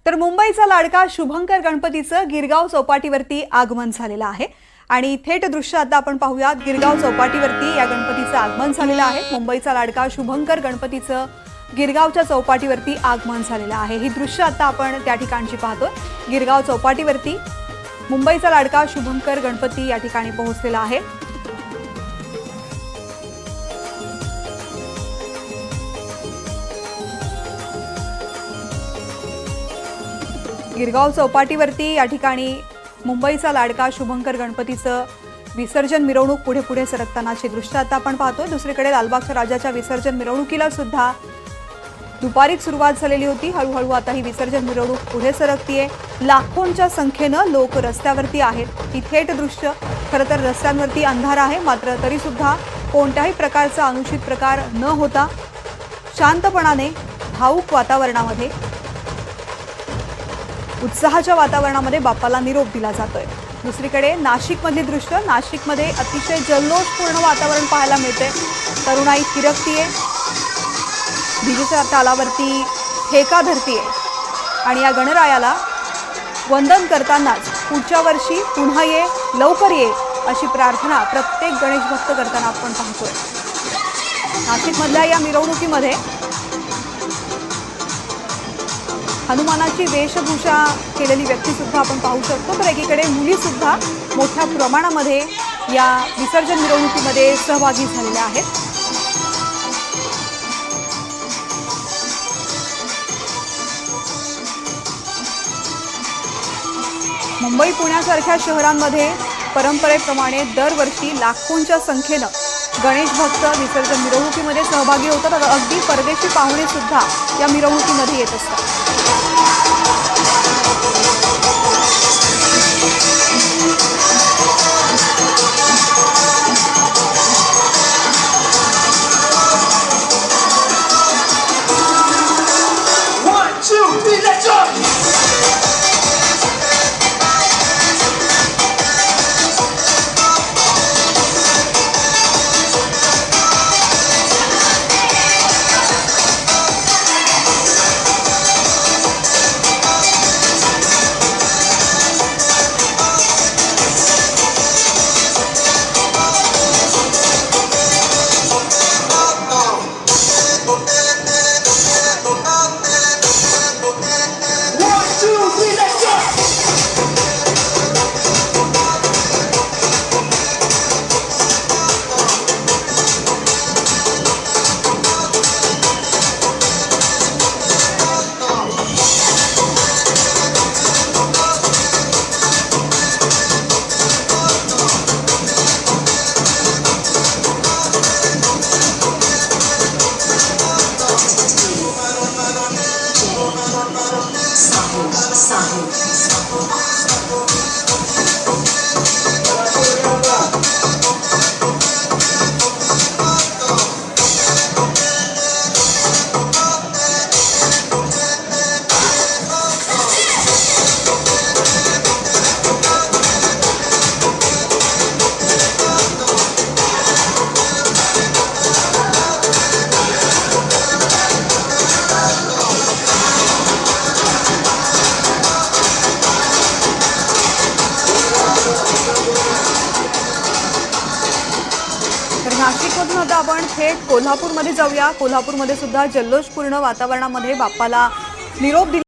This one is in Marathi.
तर मुंबईचा लाडका शुभंकर गणपतीचं गिरगाव चौपाटीवरती आगमन झालेलं आहे आणि थेट दृश्य आता आपण पाहूयात। गिरगाव चौपाटीवरती या गणपतीचं आगमन झालेलं आहे। मुंबईचा लाडका शुभंकर गणपतीचं गिरगावच्या चौपाटीवरती आगमन झालेलं आहे। ही दृश्य आता आपण त्या ठिकाणची पाहतोय। गिरगाव चौपाटीवरती मुंबईचा लाडका शुभंकर गणपती या ठिकाणी पोहोचलेला आहे। गिरगाव चौपाटीवरती या ठिकाणी मुंबईचा लाडका शुभंकर गणपतीचं विसर्जन मिरवणूक पुढे पुढे सरकतानाचे दृश्य आता आपण पाहतोय। दुसरीकडे लालबागच्या राजाच्या विसर्जन मिरवणुकीला सुद्धा दुपारीच सुरुवात झालेली होती। हळूहळू आता ही विसर्जन मिरवणूक पुढे सरकतीये। लाखोंच्या संख्येनं लोक रस्त्यावरती आहेत। ही थेट दृश्य खरं तर रस्त्यांवरती अंधार आहे, मात्र तरी सुद्धा कोणत्याही प्रकारचा अनुचित प्रकार न होता शांतपणाने भावुक वातावरणामध्ये उत्साहाच्या वातावरणामध्ये बाप्पाला निरोप दिला जातोय। दुसरीकडे नाशिकमधले दृश्य, नाशिकमध्ये अतिशय जल्लोषपूर्ण वातावरण पाहायला मिळते। तरुणाई थिरकतीये, डीजेच्या तालावरती ठेका धरतीये आणि या गणरायाला वंदन करतानाच पुढच्या वर्षी पुन्हा ये, लवकर ये अशी प्रार्थना प्रत्येक गणेश भक्त करताना आपण पाहतोय। नाशिकमधल्या या मिरवणुकीमध्ये हनुमानाची वेशभूषा केलेली व्यक्ती सुद्धा आपण पाहू शकतो। तर एकीकडे मुली सुद्धा मोठ्या प्रमाणामध्ये या विसर्जन मिरवणुकीमध्ये सहभागी झालेल्या आहेत। मुंबई पुण्यासारख्या शहरांमध्ये परंपरेप्रमाणे दरवर्षी लाखोंच्या संख्येनं गणेश भक्त विसर्जन मिरवणुकीमध्ये सहभागी होतात। अगदी परदेशी पाहुणे सुद्धा या मिरवणुकीमध्ये येत असतात। नाशिकमधून आता आपण थेट कोल्हापूरमध्ये जाऊया। कोल्हापूरमध्ये सुद्धा जल्लोषपूर्ण वातावरणामध्ये बाप्पाला निरोप दिला।